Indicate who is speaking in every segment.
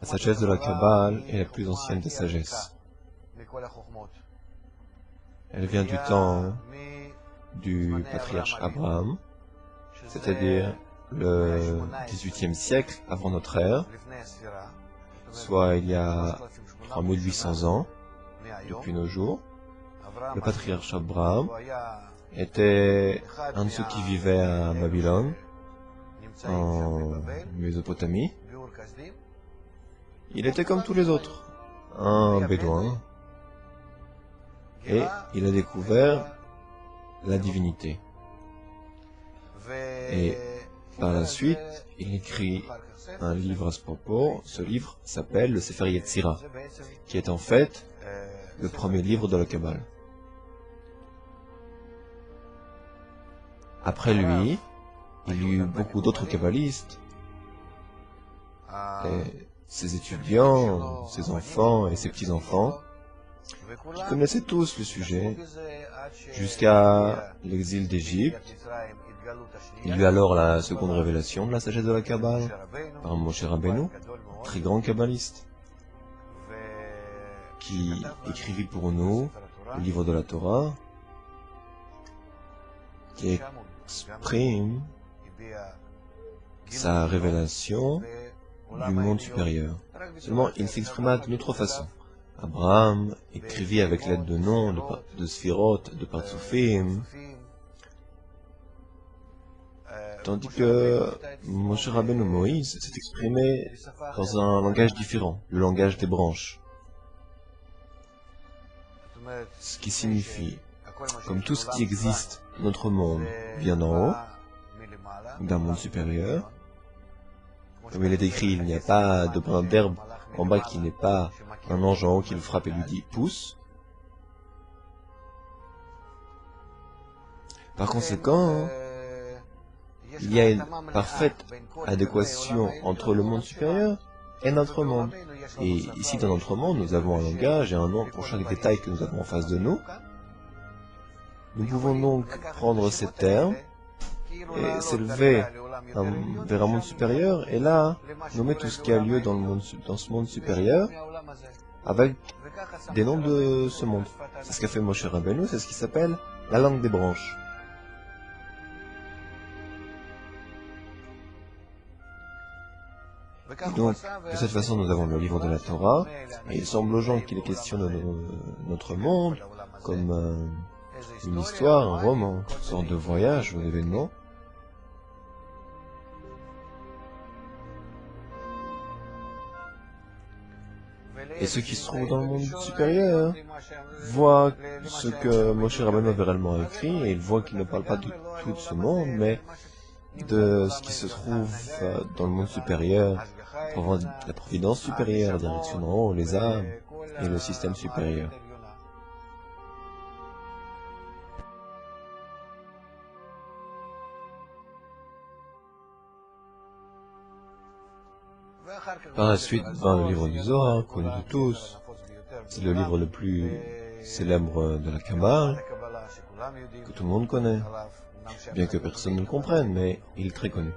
Speaker 1: La sagesse de la Kabbale est la plus ancienne des sagesses. Elle vient du temps du patriarche Abraham, c'est-à-dire le XVIIIe siècle avant notre ère, soit il y a 3800 ans, depuis nos jours. Le patriarche Abraham était un de ceux qui vivaient à Babylone, en Mésopotamie. Il était comme tous les autres, un bédouin, et il a découvert la divinité. Et par la suite, il écrit un livre à ce propos. Ce livre s'appelle le Sefer Yetzira, qui est en fait le premier livre de la Kabbale. Après lui, il y a eu beaucoup d'autres kabbalistes, ses étudiants, ses enfants et ses petits-enfants, qui connaissaient tous le sujet, jusqu'à l'exil d'Égypte. Il y eut alors la seconde révélation de la sagesse de la Kabbale, par Moshe Rabbeinu, très grand kabbaliste, qui écrivit pour nous le livre de la Torah, qui exprime sa révélation du monde supérieur. Seulement, il s'exprima d'une autre façon. Abraham écrivit avec l'aide de noms, de Sphirot, de Partsufim, tandis que Moshe Rabbeinu Moïse s'est exprimé dans un langage différent, le langage des branches. Ce qui signifie, comme tout ce qui existe, notre monde vient d'en haut, d'un monde supérieur. Comme il est écrit, il n'y a pas de brin d'herbe en bas qui n'est pas un ange en haut qui le frappe et lui dit « pousse ». Par conséquent, il y a une parfaite adéquation entre le monde supérieur et notre monde. Et ici, dans notre monde, nous avons un langage et un nom pour chaque détail que nous avons en face de nous. Nous pouvons donc prendre ces termes et s'élever vers un monde supérieur, et là, nommer tout ce qui a lieu dans ce monde supérieur, avec des noms de ce monde. C'est ce qu'a fait Moshe Rabbeinu, c'est ce qui s'appelle la langue des branches. Et donc, de cette façon, nous avons le livre de la Torah, et il semble aux gens qu'il est question de notre monde, comme une histoire, un roman, une sorte de voyage ou d'événement. Et ceux qui se trouvent dans le monde supérieur voient ce que Moshe Rabbeinu avait réellement écrit, et ils voient qu'il ne parle pas du tout de ce monde, mais de ce qui se trouve dans le monde supérieur, la providence supérieure, la direction d'en haut, les âmes et le système supérieur. Par la suite vint le livre du Zohar, connu de tous. C'est le livre le plus célèbre de la Kabbale, que tout le monde connaît, bien que personne ne le comprenne, mais il est très connu.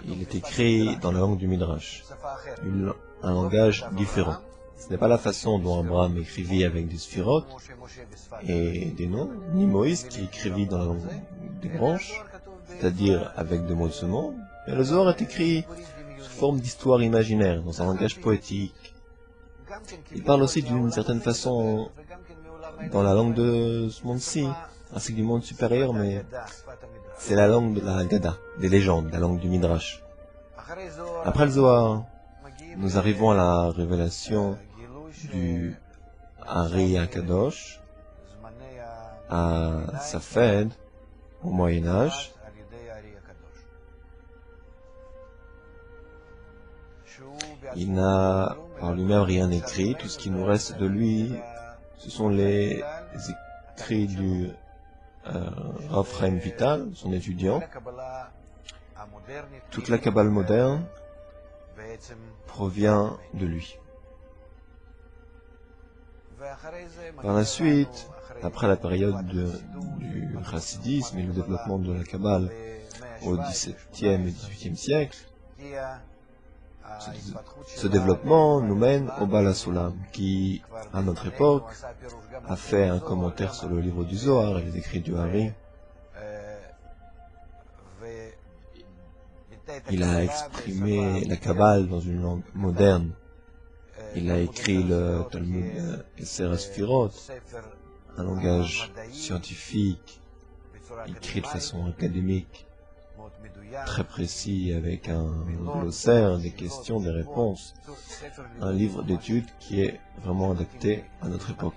Speaker 1: Il est écrit dans la langue du Midrash, un langage différent. Ce n'est pas la façon dont Abraham écrivit avec des sphirotes et des noms, ni Moïse qui écrivit dans la langue des branches, c'est-à-dire avec des mots de ce monde. Mais le Zohar est écrit sous forme d'histoire imaginaire, dans un langage poétique. Il parle aussi d'une certaine façon dans la langue de ce monde-ci, ainsi que du monde supérieur, mais c'est la langue de la Haggadah, des légendes, la langue du Midrash. Après le Zohar, nous arrivons à la révélation du Ari Akadosh, à Safed, au Moyen-Âge. Il n'a par lui-même rien écrit, tout ce qui nous reste de lui, ce sont les écrits du Rav Chaim Vital, son étudiant. Toute la Kabbale moderne provient de lui. Par la suite, après la période du chassidisme et le développement de la Kabbale au XVIIe et XVIIIe siècle, Ce développement nous mène au Bala Sulam, qui, à notre époque, a fait un commentaire sur le livre du Zohar et les écrits du Hari. Il a exprimé la Kabbale dans une langue moderne. Il a écrit le Talmud Esser Sfirot, un langage scientifique, écrit de façon académique, très précis, avec un glossaire, des questions, des réponses. Un livre d'études qui est vraiment adapté à notre époque.